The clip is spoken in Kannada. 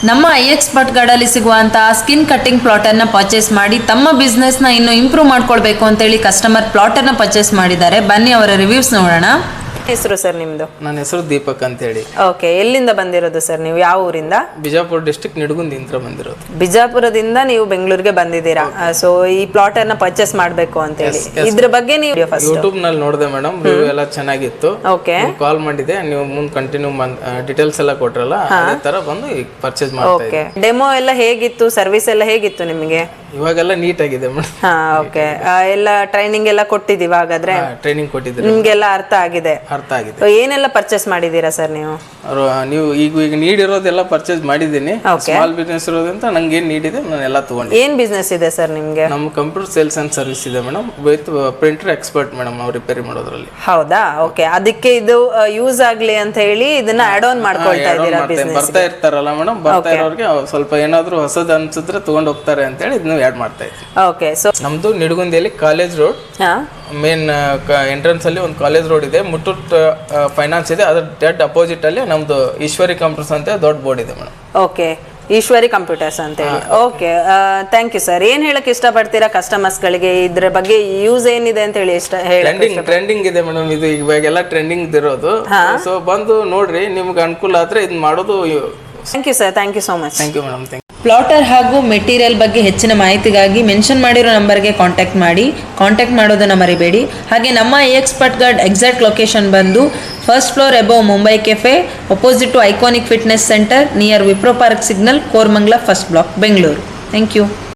ನಮ್ಮ iExpert ಗಾರ್ಡಲ್ಲಿ ಸಿಗುವಂತಹ ಸ್ಕಿನ್ ಕಟ್ಟಿಂಗ್ ಪ್ಲಾಟರ್ನ ಪರ್ಚೇಸ್ ಮಾಡಿ ತಮ್ಮ ಬಿಸ್ನೆಸ್ನ ಇನ್ನೂ ಇಂಪ್ರೂವ್ ಮಾಡ್ಕೊಳ್ಬೇಕು ಅಂತೇಳಿ ಕಸ್ಟಮರ್ ಪ್ಲಾಟರ್ನ ಪರ್ಚೇಸ್ ಮಾಡಿದ್ದಾರೆ. ಬನ್ನಿ ಅವರ ರಿವ್ಯೂಸ್ ನೋಡೋಣ. ಹೆಸರು ಸರ್ ನಿಮ್ದು? ನನ್ನ ಹೆಸರು ದೀಪಕ್ ಅಂತ ಹೇಳಿ. ಓಕೆ, ಎಲ್ಲಿಂದ ಬಂದಿರೋದು ಸರ್ ನೀವು? ಯಾವ ಊರಿಂದ? ಬಿಜಾಪುರ ಡಿಸ್ಟ್ರಿಕ್ಟ್ ನಿಡಗುಂದಿಯಿಂದ ಬಂದಿರೋದು. ಬಿಜಾಪುರದಿಂದ ನೀವು ಬೆಂಗಳೂರಿಗೆ ಬಂದಿದ್ದೀರಾ. ಸೊ ಈ ಪ್ಲಾಟರ್ನ ಪರ್ಚೇಸ್ ಮಾಡಬೇಕು ಅಂತ ಹೇಳಿ ಇದ್ರ ಬಗ್ಗೆ ನೀವು ಯೂಟ್ಯೂಬ್ ನಲ್ಲಿ ನೋಡಿದೆ ಮೇಡಮ್, ರಿವ್ಯೂ ಎಲ್ಲ ಚೆನ್ನಾಗಿತ್ತು. ಓಕೆ, ಕಾಲ್ ಮಾಡಿದೆ, ನೀವು ಮುಂದೆ ಕಂಟಿನ್ಯೂ ಡೀಟೇಲ್ಸ್ ಎಲ್ಲ ಕೊಟ್ರಲ್ಲ, ಅದೇ ತರ ಬಂದು ಈಗ ಪರ್ಚೇಸ್ ಮಾಡ್ತಾ ಇದ್ದೀನಿ. ಡೆಮೋ ಎಲ್ಲ ಹೇಗಿತ್ತು? ಸರ್ವಿಸ್ ಎಲ್ಲ ಹೇಗಿತ್ತು ನಿಮಗೆ? ಇವಾಗೆಲ್ಲ ನೀಟ್ ಆಗಿದೆ ಮೇಡಮ್. ಹಾ, ಓಕೆ. ಎಲ್ಲ ಟ್ರೈನಿಂಗ್ ಎಲ್ಲ ಕೊಟ್ಟಿದ್ದೀವಿ ಹಾಗಾದ್ರೆ? ಟ್ರೈನಿಂಗ್ ಕೊಟ್ಟಿದ್ದೀರಿ, ನಿಮ್ಗೆಲ್ಲ ಅರ್ಥ ಆಗಿದೆ? ಅರ್ಥ ಆಗಿದೆ. ಏನೆಲ್ಲ ಪರ್ಚೇಸ್ ಮಾಡಿದ್ದೀರಾ ಸರ್ ನೀವು? ನೀವು ಈಗ ನೀಡಿರೋದೆಲ್ಲ ಪರ್ಚೇಸ್ ಮಾಡಿದ್ದೀನಿ. ಸ್ಮಾಲ್ ಬಿಸ್ನೆಸ್ ಇರೋದ್ರಿಂದ ನಂಗೆ ಏನ್ ನೀಡಿದೆ ನಾನು ಎಲ್ಲ ತಗೊಂಡೆ. ಏನ್ ಬಿಸ್ನೆಸ್ ಇದೆ ಸರ್ ನಿಮ್ಗೆ? ನಮ್ಮ ಕಂಪ್ಯೂಟರ್ ಸೇಲ್ಸ್ ಅಂಡ್ ಸರ್ವಿಸ್ ಇದೆ madam, with printer expert madam, ನಾವು ರಿಪೇರಿ ಮಾಡೋದ್ರಲ್ಲಿ. ಹೌದಾ? ಓಕೆ, ಅದಕ್ಕೆ ಇದು ಯೂಸ್ ಆಗ್ಲಿ ಅಂತ ಹೇಳಿ ಇದನ್ನ ಆಡ್ ಆನ್ ಮಾಡ್ಕೊಳ್ತಾ ಇದ್ದೀರಾ ಬಿಸ್ನೆಸ್? ಬರ್ತಾ ಇರ್ತಾರಲ್ಲ ಮೇಡಮ್, ಬರ್ತಾ ಇರೋರಿಗೆ ಸ್ವಲ್ಪ ಏನಾದ್ರು ಹೊಸದ್ ಅನ್ಸಿದ್ರೆ ತಗೊಂಡ್ ಹೋಗ್ತಾರೆ ಅಂತ ಹೇಳಿ ಇದನ್ನ ಆಡ್ ಮಾಡ್ತಾ ಇದ್ದೀವಿ. ಓಕೆ, ಸೊ ನಮ್ದು ನಿಡಗುಂದಿಯಲ್ಲಿ ಕಾಲೇಜ್ ರೋಡ್ ಮೇನ್ ಎಂಟ್ರೆನ್ಸ್ ಅಲ್ಲಿ ಒಂದು ಕಾಲೇಜ್ ರೋಡ್ ಇದೆ, ಮುತ್ತೂಟ್ ಫೈನಾನ್ಸ್ ಇದೆ, ಅದ್ರ ಡೆಡ್ ಅಪೋಸಿಟ್ ಅಲ್ಲಿ ನಮ್ದು ಈಶ್ವರಿ ಕಂಪ್ಯೂಟರ್ಸ್ ಅಂತ ದೊಡ್ಡ ಬೋರ್ಡ್ ಇದೆ ಮೇಡಮ್. ಓಕೆ, ಈಶ್ವರಿ ಕಂಪ್ಯೂಟರ್ಸ್ ಅಂತ ಹೇಳಿ. Okay, thank you sir. ಏನ್ ಹೇಳಕ್ ಇಷ್ಟಪಡ್ತೀರಾ ಕಸ್ಟಮರ್ಸ್ ಗಳಿಗೆ? ಇದ್ರ ಬಗ್ಗೆ ಯೂಸ್ ಏನಿದೆ ಅಂತ ಹೇಳಿ ಟ್ರೆಂಡಿಂಗ್ ಇದೆ ಮೇಡಮ್, ಇದು ಇವಾಗೆಲ್ಲ ಟ್ರೆಂಡಿಂಗ್ ಇರೋದು. ಸೊ ಬಂದು ನೋಡ್ರಿ, ನಿಮ್ಗೆ ಅನುಕೂಲ ಆದ್ರೆ ಇದು ಮಾಡೋದು. Thank you sir, thank you so much. Thank you madam. Plotter ಹಾಗೂ ಮೆಟೀರಿಯಲ್ ಬಗ್ಗೆ ಹೆಚ್ಚಿನ ಮಾಹಿತಿಗಾಗಿ ಮೆನ್ಷನ್ ಮಾಡಿರೋ ನಂಬರ್ಗೆ ಕಾಂಟ್ಯಾಕ್ಟ್ ಮಾಡಿ. ಕಾಂಟ್ಯಾಕ್ಟ್ ಮಾಡೋದನ್ನು ಮರಿಬೇಡಿ. ಹಾಗೆ ನಮ್ಮ iExpert ಗಾರ್ಡ್ ಎಕ್ಸಾಕ್ಟ್ ಲೊಕೇಶನ್ ಬಂದು first floor above Mumbai cafe, opposite to iconic fitness centre, near Wipro park signal, Koramangala first block, Bengaluru. Thank you.